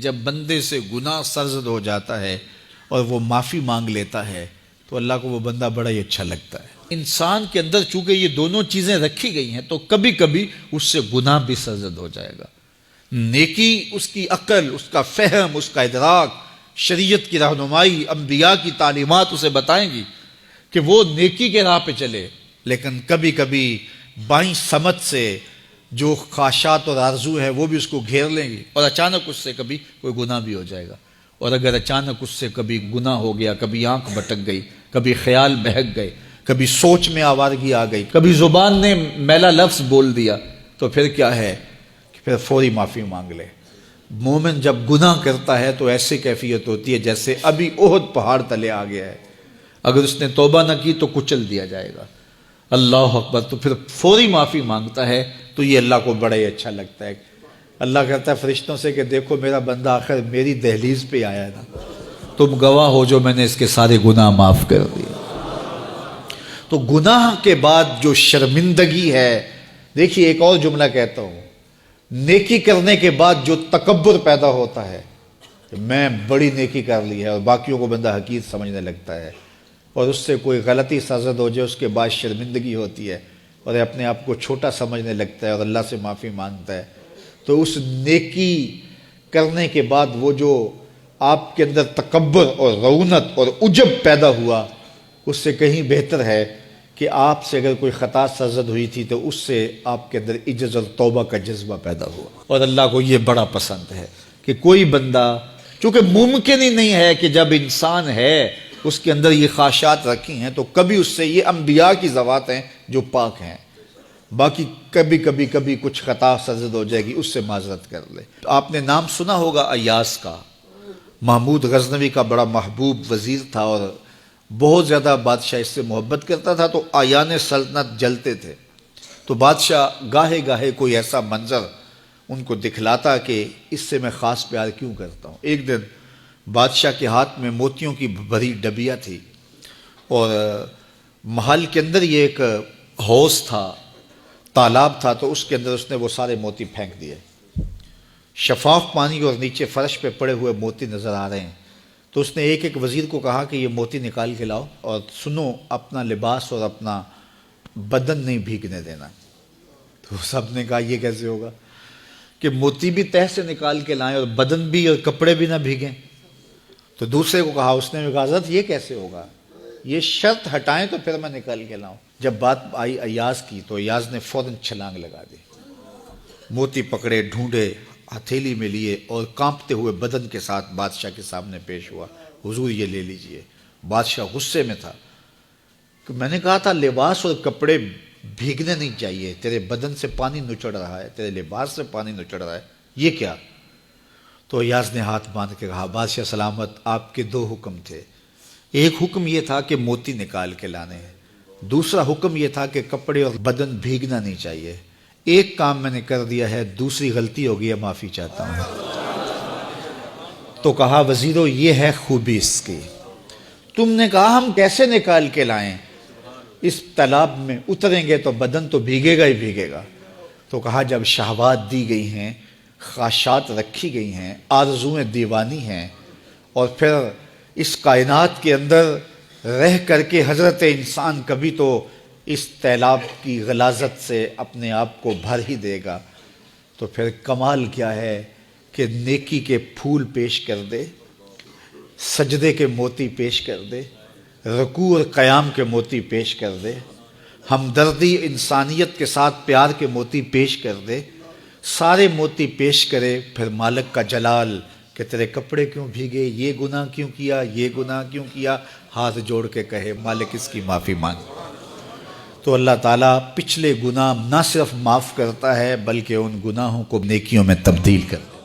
جب بندے سے گناہ سرزد ہو جاتا ہے اور وہ معافی مانگ لیتا ہے تو اللہ کو وہ بندہ بڑا ہی اچھا لگتا ہے۔ انسان کے اندر چونکہ یہ دونوں چیزیں رکھی گئی ہیں تو کبھی کبھی اس سے گناہ بھی سرزد ہو جائے گا۔ نیکی اس کی عقل، اس کا فہم، اس کا ادراک، شریعت کی رہنمائی، انبیاء کی تعلیمات اسے بتائیں گی کہ وہ نیکی کے راہ پہ چلے، لیکن کبھی کبھی بائیں سمت سے جو خواہشات اور آرزو ہے وہ بھی اس کو گھیر لیں گی اور اچانک اس سے کبھی کوئی گناہ بھی ہو جائے گا۔ اور اگر اچانک اس سے کبھی گناہ ہو گیا، کبھی آنکھ بھٹک گئی، کبھی خیال بہک گئے، کبھی سوچ میں آوارگی آ گئی، کبھی زبان نے میلا لفظ بول دیا، تو پھر کیا ہے کہ پھر فوری معافی مانگ لے۔ مومن جب گناہ کرتا ہے تو ایسی کیفیت ہوتی ہے جیسے ابھی احد پہاڑ تلے آ گیا ہے، اگر اس نے توبہ نہ کی تو کچل دیا جائے گا۔ اللہ اکبر، تو پھر فوری معافی مانگتا ہے تو یہ اللہ کو بڑا ہی اچھا لگتا ہے۔ اللہ کہتا ہے فرشتوں سے کہ دیکھو میرا بندہ آخر میری دہلیز پہ آیا ہے نا، تم گواہ ہو جو میں نے اس کے سارے گناہ معاف کر دیے۔ تو گناہ کے بعد جو شرمندگی ہے، دیکھیے ایک اور جملہ کہتا ہوں، نیکی کرنے کے بعد جو تکبر پیدا ہوتا ہے کہ میں بڑی نیکی کر لی ہے اور باقیوں کو بندہ حقیر سمجھنے لگتا ہے، اور اس سے کوئی غلطی سرزد ہو جائے اس کے بعد شرمندگی ہوتی ہے اور اپنے آپ کو چھوٹا سمجھنے لگتا ہے اور اللہ سے معافی مانگتا ہے، تو اس نیکی کرنے کے بعد وہ جو آپ کے اندر تکبر اور رعونت اور عجب پیدا ہوا، اس سے کہیں بہتر ہے کہ آپ سے اگر کوئی خطا سرزد ہوئی تھی تو اس سے آپ کے اندر عجز اور توبہ کا جذبہ پیدا ہوا۔ اور اللہ کو یہ بڑا پسند ہے کہ کوئی بندہ، چونکہ ممکن ہی نہیں ہے کہ جب انسان ہے اس کے اندر یہ خواہشات رکھی ہیں تو کبھی اس سے، یہ انبیاء کی ذوات ہیں جو پاک ہیں، باقی کبھی کچھ خطا سرزد ہو جائے گی، اس سے معذرت کر لے۔ آپ نے نام سنا ہوگا ایاس کا، محمود غزنوی کا بڑا محبوب وزیر تھا اور بہت زیادہ بادشاہ اس سے محبت کرتا تھا، تو آیان سلطنت جلتے تھے، تو بادشاہ گاہے گاہے کوئی ایسا منظر ان کو دکھلاتا کہ اس سے میں خاص پیار کیوں کرتا ہوں۔ ایک دن بادشاہ کے ہاتھ میں موتیوں کی بھری ڈبیا تھی اور محل کے اندر یہ ایک حوض تھا، تالاب تھا، تو اس کے اندر اس نے وہ سارے موتی پھینک دیے۔ شفاف پانی اور نیچے فرش پہ پڑے ہوئے موتی نظر آ رہے ہیں، تو اس نے ایک ایک وزیر کو کہا کہ یہ موتی نکال کے لاؤ اور سنو اپنا لباس اور اپنا بدن نہیں بھیگنے دینا۔ تو سب نے کہا یہ کیسے ہوگا کہ موتی بھی تہہ سے نکال کے لائیں اور بدن بھی اور کپڑے بھی نہ بھیگیں؟ تو دوسرے کو کہا، اس نے کہا حضرت یہ کیسے ہوگا، یہ شرط ہٹائیں تو پھر میں نکال کے لاؤں۔ جب بات آئی ایاز کی تو ایاز نے فوراً چھلانگ لگا دی، موتی پکڑے، ڈھونڈے، ہتھیلی میں لیے اور کانپتے ہوئے بدن کے ساتھ بادشاہ کے سامنے پیش ہوا، حضور یہ لے لیجئے۔ بادشاہ غصے میں تھا کہ میں نے کہا تھا لباس اور کپڑے بھیگنے نہیں چاہیے، تیرے بدن سے پانی نچڑ رہا ہے، تیرے لباس سے پانی نچڑ رہا ہے، یہ کیا؟ تو ایاز نے ہاتھ باندھ کے کہا بادشاہ سلامت، آپ کے دو حکم تھے، ایک حکم یہ تھا کہ موتی نکال کے لانے ہیں، دوسرا حکم یہ تھا کہ کپڑے اور بدن بھیگنا نہیں چاہیے۔ ایک کام میں نے کر دیا ہے، دوسری غلطی ہو گئی ہے، معافی چاہتا ہوں۔ تو کہا وزیرو یہ ہے خوبی اس کی، تم نے کہا ہم کیسے نکال کے لائیں، اس تالاب میں اتریں گے تو بدن تو بھیگے گا ہی بھیگے گا۔ تو کہا جب شہوات دی گئی ہیں، خواہشات رکھی گئی ہیں، آرزویں دیوانی ہیں، اور پھر اس کائنات کے اندر رہ کر کے حضرت انسان کبھی تو اس تالاب کی غلاظت سے اپنے آپ کو بھر ہی دے گا، تو پھر کمال کیا ہے کہ نیکی کے پھول پیش کر دے، سجدے کے موتی پیش کر دے، رکوع اور قیام کے موتی پیش کر دے، ہمدردی انسانیت کے ساتھ پیار کے موتی پیش کر دے، سارے موتی پیش کرے، پھر مالک کا جلال کہ تیرے کپڑے کیوں بھیگے، یہ گناہ کیوں کیا، یہ گناہ کیوں کیا، ہاتھ جوڑ کے کہے مالک اس کی معافی مانگ، تو اللہ تعالیٰ پچھلے گناہ نہ صرف معاف کرتا ہے بلکہ ان گناہوں کو نیکیوں میں تبدیل کرتا ہے۔